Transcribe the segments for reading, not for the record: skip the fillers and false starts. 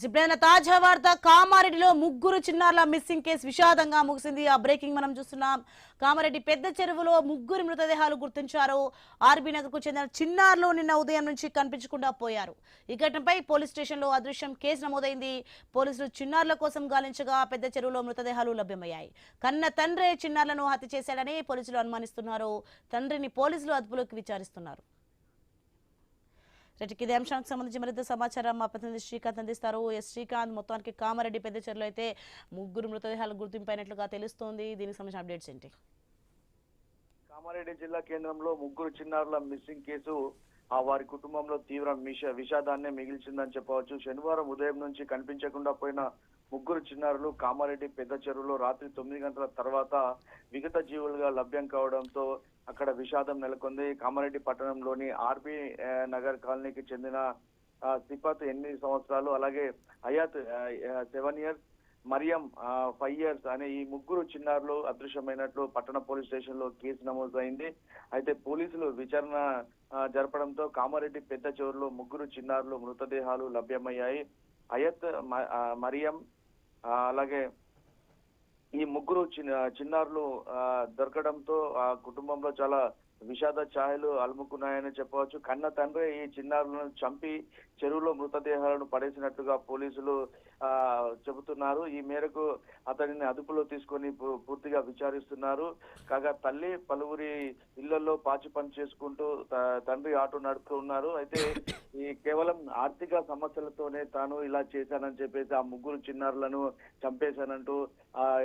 ఇప్పుడైనా తాజా వార్త కామారెడ్డిలో ముగ్గురు చిన్నారుల మిస్సింగ్ కేసు విషాదంగా ముగిసింది. ఆ బ్రేకింగ్ మనం చూస్తున్నాం. కామారెడ్డి పెద్ద చెరువులో ముగ్గురు మృతదేహాలు గుర్తించారు. ఆర్బీ నగర్ కు చెందిన చిన్నారులు నిన్న ఉదయం నుంచి కనిపించకుండా పోయారు. ఈ ఘటనపై పోలీస్ స్టేషన్ లో అదృశ్యం కేసు నమోదైంది. పోలీసులు చిన్నారుల కోసం గాలించగా పెద్ద చెరువులో మృతదేహాలు లభ్యమయ్యాయి. కన్న తండ్రే చిన్నారులను హత్య చేశాడని పోలీసులు అనుమానిస్తున్నారు. తండ్రిని పోలీసులు అదుపులోకి విచారిస్తున్నారు. ఇదే అంశానికి సంబంధించి మరింత సమాచారం మా ప్రతినిధి శ్రీకాంత్ అందిస్తారు. శ్రీకాంత్, మొత్తానికి కామారెడ్డి పెద్ద చెరువులో అయితే ముగ్గురు మృతదేహాలు గుర్తింపైనట్లుగా తెలుస్తోంది. దీనికి సంబంధించిన అప్డేట్స్ ఏంటి? కామారెడ్డి జిల్లా కేంద్రంలో ముగ్గురు చిన్నారుల మిస్సింగ్ కేసు వారి కుటుంబంలో తీవ్ర విషాదాన్ని మిగిల్చిందని చెప్పవచ్చు. శనివారం ఉదయం నుంచి కనిపించకుండా పోయిన ముగ్గురు చిన్నారులు కామారెడ్డి పెద్ద చెరువులో రాత్రి 9 గంటల తర్వాత విగత జీవులుగా లభ్యం కావడంతో అక్కడ విషాదం నెలకొంది. కామారెడ్డి పట్టణంలోని ఆర్బీ నగర్ కాలనీకి చెందిన సిఫాత్ 8 సంవత్సరాలు, అలాగే హయాత్ 7 years, మరియం 5 years అనే ఈ ముగ్గురు చిన్నారులు అదృశ్యమైనట్లు పట్టణ పోలీస్ స్టేషన్ లో కేసు నమోదైంది. అయితే పోలీసులు విచారణ జరపడంతో కామారెడ్డి పెద్ద చెరువులో ముగ్గురు చిన్నారులు మృతదేహాలు లభ్యమయ్యాయి. హయత్, మరియం, అలాగే ఈ ముగ్గురు చిన్నారులు దొరకడంతో ఆ కుటుంబంలో చాలా విషాద ఛాయలు అలుముకున్నాయని చెప్పవచ్చు. కన్న తండ్రి ఈ చిన్నారులను చంపి చెరువులో మృతదేహాలను పడేసినట్లుగా పోలీసులు చెబుతున్నారు. ఈ మేరకు అతడిని అదుపులో తీసుకొని పూర్తిగా విచారిస్తున్నారు. కాగా తల్లి పలువురి ఇళ్లలో పాచి పని చేసుకుంటూ తండ్రి ఆటో నడుపుతూ ఉన్నారు. అయితే ఈ కేవలం ఆర్థిక సమస్యలతోనే తాను ఇలా చేశానని చెప్పేసి ఆ ముగ్గురు చిన్నారులను చంపేశానంటూ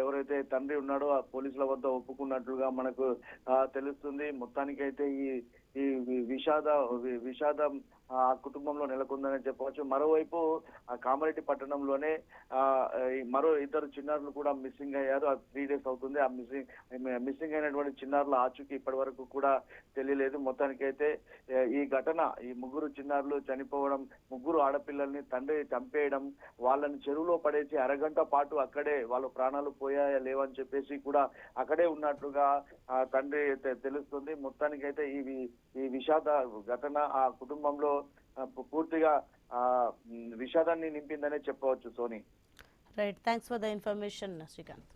ఎవరైతే తండ్రి ఉన్నాడో ఆ పోలీసుల వద్ద ఒప్పుకున్నట్లుగా మనకు తెలుస్తుంది. మొత్తానికైతే ఈ విషాదం ఆ కుటుంబంలో నెలకొందని చెప్పవచ్చు. మరోవైపు ఆ కామారెడ్డి పట్టణంలోనే మరో ఇద్దరు చిన్నారులు కూడా మిస్సింగ్ అయ్యారు. 3 days అవుతుంది. ఆ మిస్సింగ్ అయినటువంటి చిన్నారుల ఆచూకీ ఇప్పటి వరకు కూడా తెలియలేదు. మొత్తానికైతే ఈ ఘటన, ఈ ముగ్గురు చిన్నారులు చనిపోవడం, ముగ్గురు ఆడపిల్లల్ని తండ్రి చంపేయడం, వాళ్ళని చెరువులో పడేసి అరగంట పాటు అక్కడే వాళ్ళ ప్రాణాలు పోయాయా లేవని చెప్పేసి కూడా అక్కడే ఉన్నట్లుగా తండ్రి తెలుస్తుంది. మొత్తానికైతే ఈ విషాద ఘటన ఆ కుటుంబంలో పూర్తిగా విషాదాన్ని నింపిందనే చెప్పవచ్చు. Soni, right, thanks for the information Srikanth.